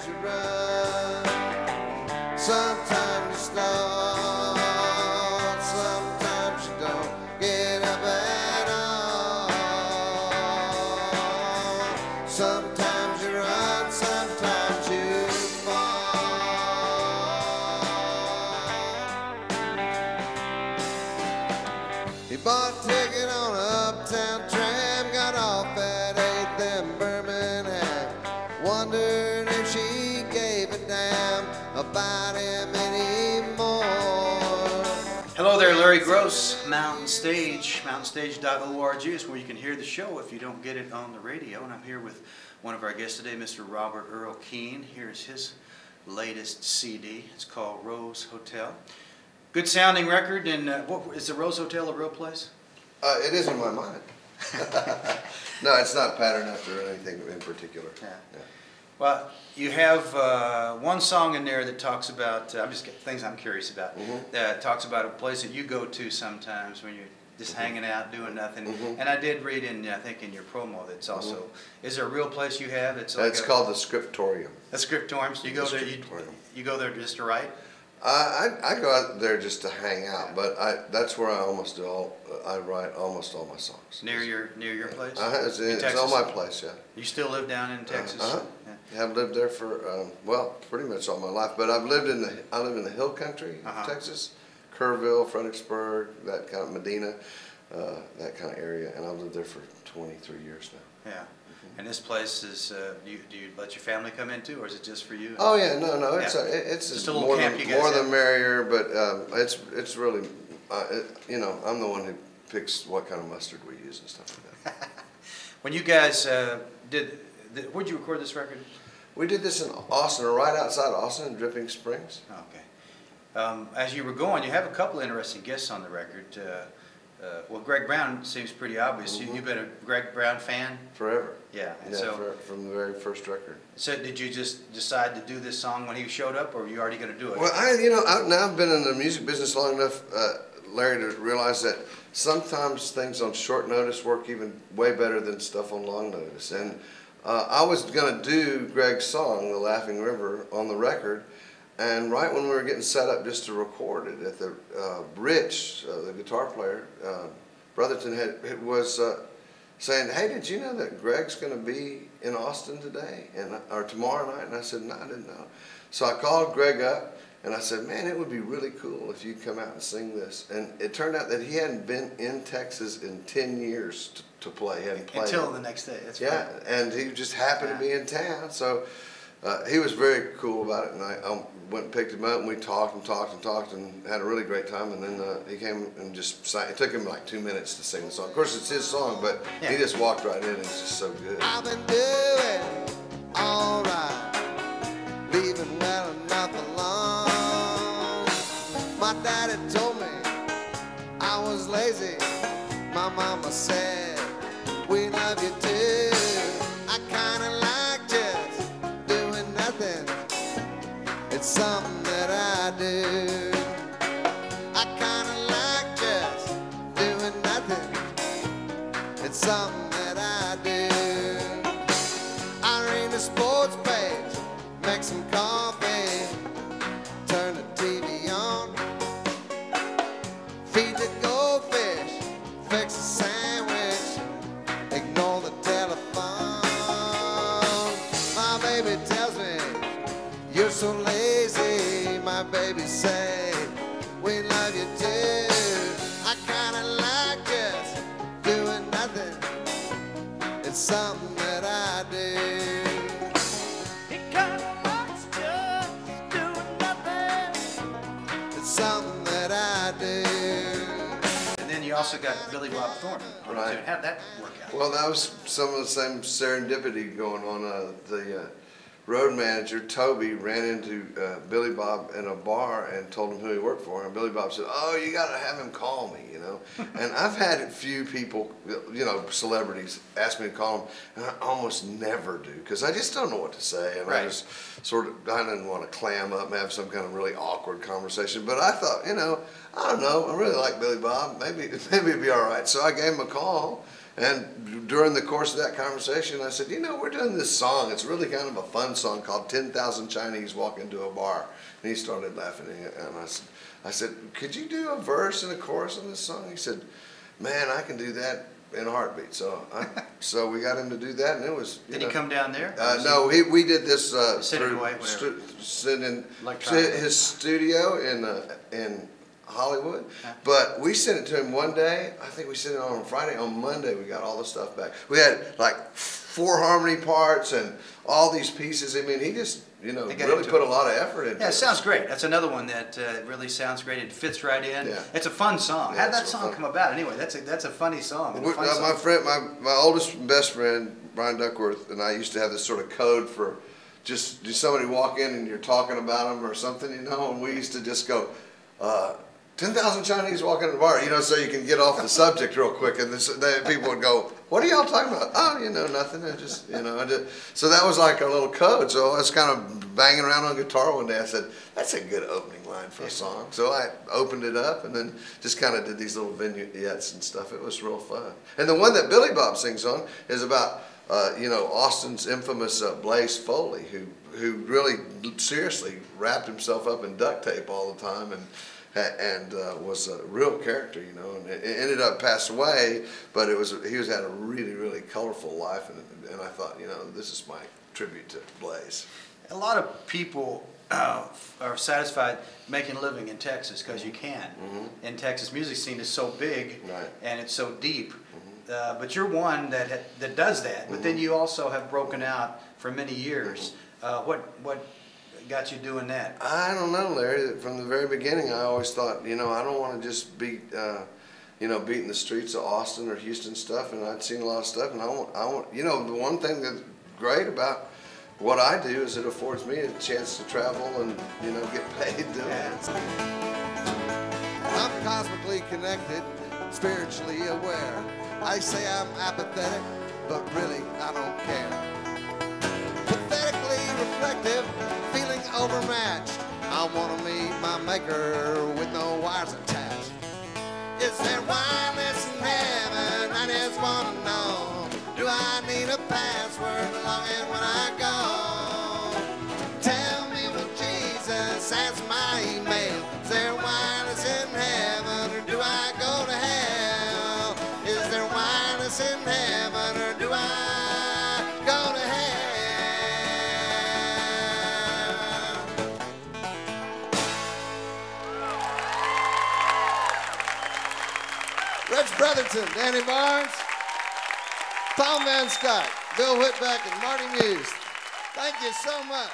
Sometimes you run, sometimes you start, sometimes you don't get up at all. Sometimes you run, sometimes you fall. He bought a ticket on an uptown tram, got off at 8th and Birmingham, wondered if she gave a damn about him anymore. Hello there, Larry Groce, Mountain Stage. MountainStage.org is where you can hear the show if you don't get it on the radio. And I'm here with one of our guests today, Mr. Robert Earl Keen. Here's his latest CD. It's called Rose Hotel. Good sounding record. And what, is the Rose Hotel a real place? It is in my mind. No, it's not patterned after anything in particular. Yeah. Yeah. Well, you have one song in there that talks about, I'm just things I'm curious about, that talks about a place that you go to sometimes when you're just hanging out, doing nothing. And I did read in, I think, in your promo that's also, is there a real place you have? It's like called the Scriptorium. A Scriptorium? So you go there, you go there just to write? I go out there just to hang out, but that's where I almost do I write almost all my songs. Near your place? It's on my place, yeah. You still live down in Texas? Yeah. I've lived there for well, pretty much all my life. But I live in the Hill Country of Texas, Kerrville, Fredericksburg, that kind of Medina, that kind of area, and I've lived there for 23 years now. Yeah. And this place is, do you let your family come in too, or is it just for you? Oh yeah, no, it's just a little camp you guys more have. the merrier, but it's really, you know, I'm the one who picks what kind of mustard we use and stuff like that. When you guys where'd you record this record? We did this in Austin, or right outside Austin, in Dripping Springs. Okay. As you were going, you have a couple interesting guests on the record. Well, Greg Brown seems pretty obvious. You've been a Greg Brown fan? Forever. Yeah. And yeah, so, from the very first record. So did you just decide to do this song when he showed up, or were you already going to do it? Well, now I've been in the music business long enough, Larry, to realize that sometimes things on short notice work even way better than stuff on long notice. And I was going to do Greg's song, The Laughing River, on the record. And right when we were getting set up just to record it, at the Rich, the guitar player, Brotherton was saying, "Hey, did you know that Greg's going to be in Austin today or tomorrow night?" And I said, "No, I didn't know." So I called Greg up and I said, "Man, it would be really cool if you come out and sing this." And it turned out that he hadn't been in Texas in 10 years to play. He hadn't played until the next day. That's right. And he just happened to be in town, so. He was very cool about it, and I went and picked him up, and we talked and had a really great time. And then he came and just sang. It took him like 2 minutes to sing the song. Of course, it's his song, but he just walked right in, and it's just so good. I've been doing all right, leaving well enough alone. My daddy told me I was lazy. My mama said, "We love you too." I kind of like just doing nothing. It's something that I do. I kind of like just doing nothing. It's something that I do. I read the sports page, make some coffee, turn the TV on, feed the goldfish, fix a sandwich, ignore the telephone. My baby tells me, "You're so lazy." My baby say, "We love you too." I kinda like just doing nothing. It's something that I do. He kinda likes just doing nothing. It's something that I do. And then you also got Billy Bob Thornton. Right. How'd that work out? Well, that was some of the same serendipity going on. The road manager, Toby, ran into Billy Bob in a bar and told him who he worked for. And Billy Bob said, "Oh, you got to have him call me, you know." And I've had a few people, you know, celebrities, ask me to call them, and I almost never do because I just don't know what to say. And I just I didn't want to clam up and have some kind of really awkward conversation. But I thought, you know, I don't know, I really like Billy Bob. Maybe it'd be all right. So I gave him a call. And during the course of that conversation, I said, you know, we're doing this song. It's really kind of a fun song called 10,000 Chinese Walk Into a Bar. And he started laughing. And I said, could you do a verse and a chorus on this song? He said, man, I can do that in a heartbeat. So we got him to do that, and it was. Did he come down there? No, we did this Sitting in his studio in Hollywood. But we sent it to him one day. I think we sent it on Friday. On Monday, we got all the stuff back. We had like 4 harmony parts and all these pieces. I mean, he just, you know, really put a lot of effort into it. Yeah, it sounds great. That's another one that really sounds great. It fits right in. Yeah. It's a fun song. Yeah, How did that song come about? Anyway, that's a funny song. My friend, my oldest and best friend, Brian Duckworth, and I used to have this sort of code for just somebody walk in and you're talking about them or something, you know, and we used to just go, 10,000 Chinese walk into the bar, you know, so you can get off the subject real quick. And people would go, what are y'all talking about? Oh, you know, nothing. I just, you know, so that was like a little code. So I was kind of banging around on guitar one day. I said, that's a good opening line for a song. So I opened it up and then just kind of did these little vignettes and stuff. It was real fun. And the one that Billy Bob sings on is about, you know, Austin's infamous Blaze Foley, who really seriously wrapped himself up in duct tape all the time and was a real character, you know, and it ended up passed away, but he had a really, really colorful life, and I thought, you know, this is my tribute to Blaze. A lot of people are satisfied making a living in Texas because you can. Mm-hmm. In Texas, music scene is so big, right, and it's so deep. Mm-hmm. But you're one that does that. But then you also have broken out for many years. What got you doing that? I don't know, Larry. From the very beginning, I always thought, you know, I don't want to just be, you know, beating the streets of Austin or Houston stuff. And I'd seen a lot of stuff, and I want, you know, the one thing that's great about what I do is it affords me a chance to travel and, you know, get paid doing it. I'm cosmically connected, spiritually aware. I say I'm apathetic, but really I don't care. Pathetically reflective, feeling overmatched. I want to meet my maker with no wires attached. Is there wireless in heaven? I just want to know. Do I need a password to log in when I go? Tell me with Jesus, that's my email. Is there wireless in heaven, or do I go to hell? Is there wireless in heaven, or do I go to hell? Rich Brotherton, Danny Barnes, Tom Van Scott, Bill Whitbeck, and Marty Muse. Thank you so much.